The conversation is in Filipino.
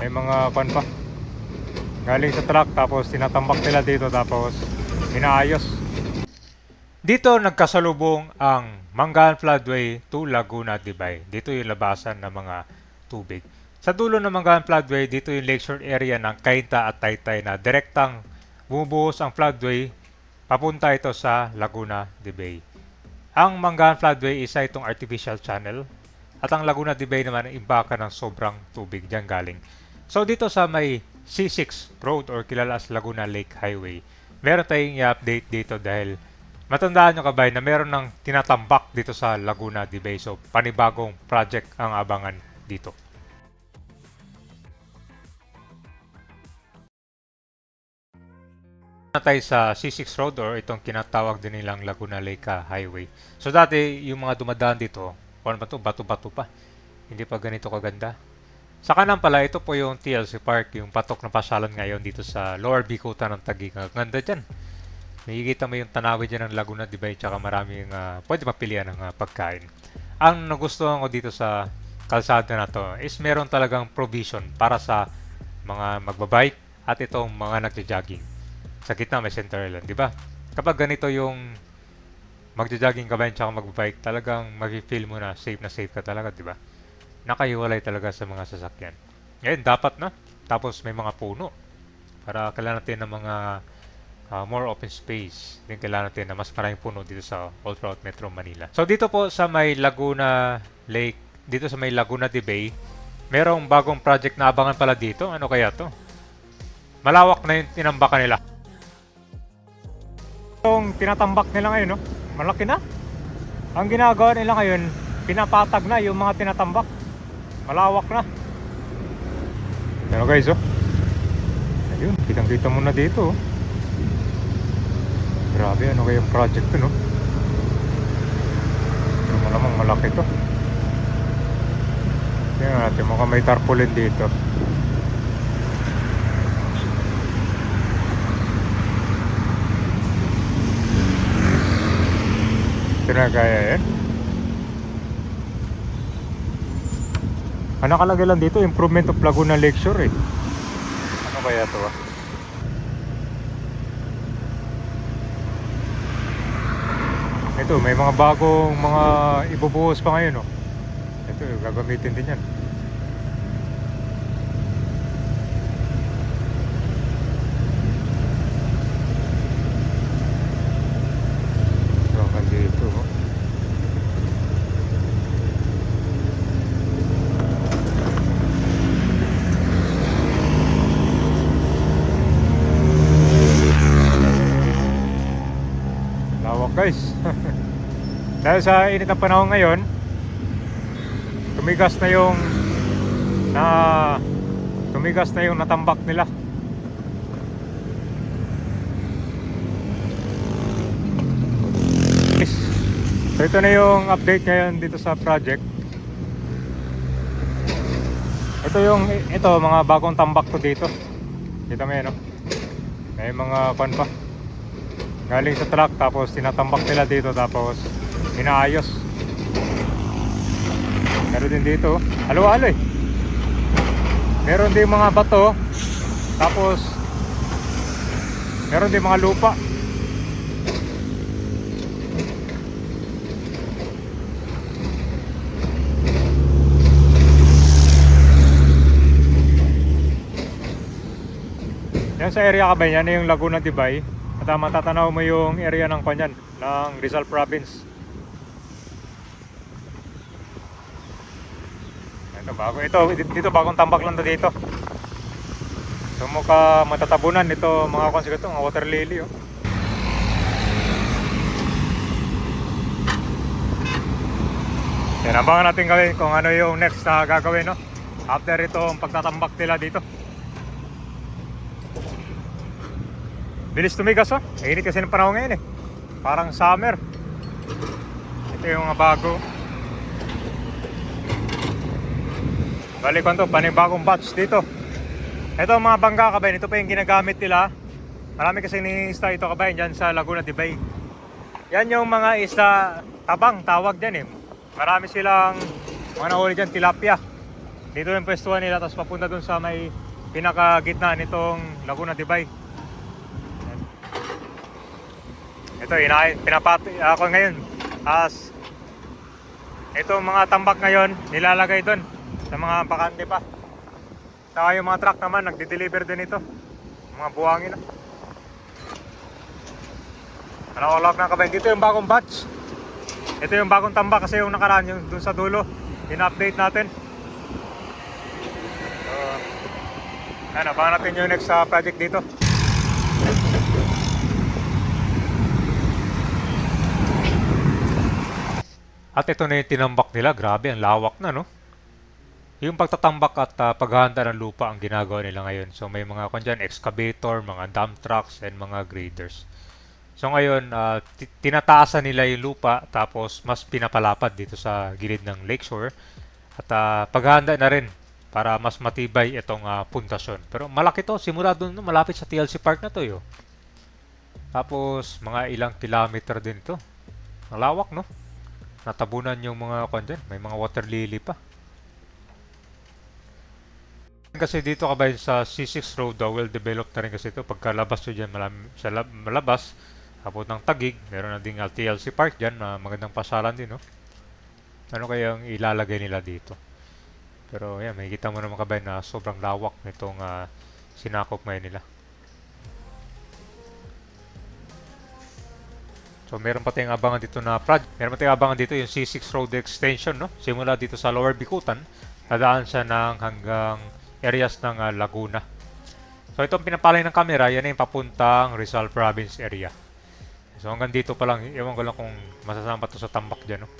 May mga pan pa. Galing sa truck tapos tinatambak nila dito tapos inaayos. Dito nagkasalubong ang Mangahan Floodway to Laguna Dibay. Dito yung labasan ng mga tubig. Sa dulo ng Mangahan Floodway, dito yung lakeshore area ng Cainta at Taytay na direktang bumubuhos ang floodway papunta ito sa Laguna Dibay. Ang Mangahan Floodway isa itong artificial channel at ang Laguna Dibay naman ay imbaka ng sobrang tubig diyan galing. So dito sa may C6 Road or kilala as Laguna Lake Highway, meron tayong i-update dito dahil matandaan nyo kabay na meron ng tinatambak dito sa Laguna Dibay. So panibagong project ang abangan dito. Na tayo sa C6 Road or itong kinatawag din nilang Laguna Lake Highway. So dati yung mga dumadaan dito, ano ba to? Bato-bato pa. Hindi pa ganito kaganda. Sa kanan pala, ito po yung TLC Park, yung patok na pasyalan ngayon dito sa Lower Bicutan ng Taguig. Ang ganda dyan. Nakikita mo yung tanawin dyan ng Laguna Dibay, tsaka maraming pwede mapilian ng pagkain. Ang nagustuhan ko dito sa kalsada na to is meron talagang provision para sa mga magbabike at itong mga nagja-jogging. Sa gitna may center island, di ba? Kapag ganito yung magja-jogging ka ba tsaka magbabike, talagang mag-feel mo na safe ka talaga, di ba? Nakahiwalay talaga sa mga sasakyan. Ngayon, dapat na. Tapos may mga puno. Para kailangan natin ng mga more open space. Din kailangan natin na mas maraming puno dito sa all throughout Metro Manila. So dito po sa may Laguna Lake, dito sa may Laguna Dibay, merong bagong project na abangan pala dito. Ano kaya to? Malawak na yung tinambakan nila. Yung tinatambak nila ngayon, no? Malaki na. Ang ginagawa nila ngayon, pinapatag na yung mga tinatambak. Malawak na. Pero guys, oh. Ayun, kitang-kita mo na dito, oh. Grabe, ano kayong project to, no? Pero malamang malaki to. Tingnan natin, mukhang may tarpaulin dito. Ito na kaya yan. Ang nakalagay lang dito, improvement of Laguna Lakeshore eh. Ano kaya to ah? Ito, may mga bagong mga ibubuhos pa ngayon oh. Ito, gagamitin din yan. Ito, hanggang dito oh. Guys, dahil sa init ng panahon ngayon, tumigas na yung natambak nila. So ito na yung update ngayon dito sa project. Ito mga bagong tambak to dito. Kita mo yan, no? May mga pan pa. Galing sa truck tapos tinatambak nila dito tapos inaayos. Meron din dito, halo-halo eh. Meron din mga bato tapos meron din mga lupa. Yan sa area ka ba yan, yung Laguna Dibay. At matatanaw mo yung area ng kanyan, ng Rizal Province. Dito bagong tambak lang dito. So mukha matatabunan ito mga konsigato, mga water lily oh. Yan, abangan natin gawin kung ano yung next na gagawin, no? After itong pagtatambak nila dito. Bilis tumigas oh. Init kasi ng panahon ngayon eh. Parang summer. Ito yung mga bago. Balik ko ito, panibagong batch dito. Ito mga bangga kabayan, ito pa yung ginagamit nila. Marami kasi ni-isda ito kabayan dyan sa Laguna Dibay. Yan yung mga isda tabang, tawag dyan eh. Marami silang mga nahuli dyan, tilapia. Dito yung pwestuhan nila, tapos papunta dun sa may pinaka-gitna nitong Laguna de Bay. Ito, pinapati ako ngayon. As itong mga tambak ngayon, nilalagay doon sa mga bakante pa. Saka yung mga truck naman, nagde-deliver din ito. Mga buhangin na. Alak na kabayan. Dito yung bagong batch. Ito yung bagong tambak kasi yung nakaraan, yung doon sa dulo. In-update natin. So, yan, abangan natin yung next project dito. At ito na yung tinambak nila. Grabe, ang lawak na, no? Yung pagtatambak at paghahanda ng lupa ang ginagawa nila ngayon. So may mga dyan, excavator, mga dump trucks, and mga graders. So ngayon, tinataasan nila yung lupa tapos mas pinapalapad dito sa gilid ng lakeshore. At paghahanda na rin para mas matibay itong pundasyon. Pero malaki to, simula doon, no, malapit sa TLC Park na to. Yo. Tapos mga ilang kilometer din to. Malawak, no? Natabunan yung mga dyan, may mga water lily pa. Kasi dito kabayan sa C6 Road, well developed na rin kasi ito. Pagkalabas nyo dyan, sa malabas, abot ng Tagig, meron na ding TLC Park dyan, magandang pasalan din, no? Ano kayang ilalagay nila dito? Pero yan, makikita mo naman kabayan na sobrang lawak nitong sinakop ngayon nila. So meron pa tayong abangan dito na project. Meron pa tayong abangan dito yung C6 Road Extension, no? Simula dito sa Lower Bikutan, nadaan siya ng hanggang areas ng Laguna. So itong pinapalay ng camera, yan ay yung papuntang Rizal Province area. So hanggang dito pa lang, ewan ko lang kung masasama pa to sa tambak dyan, no?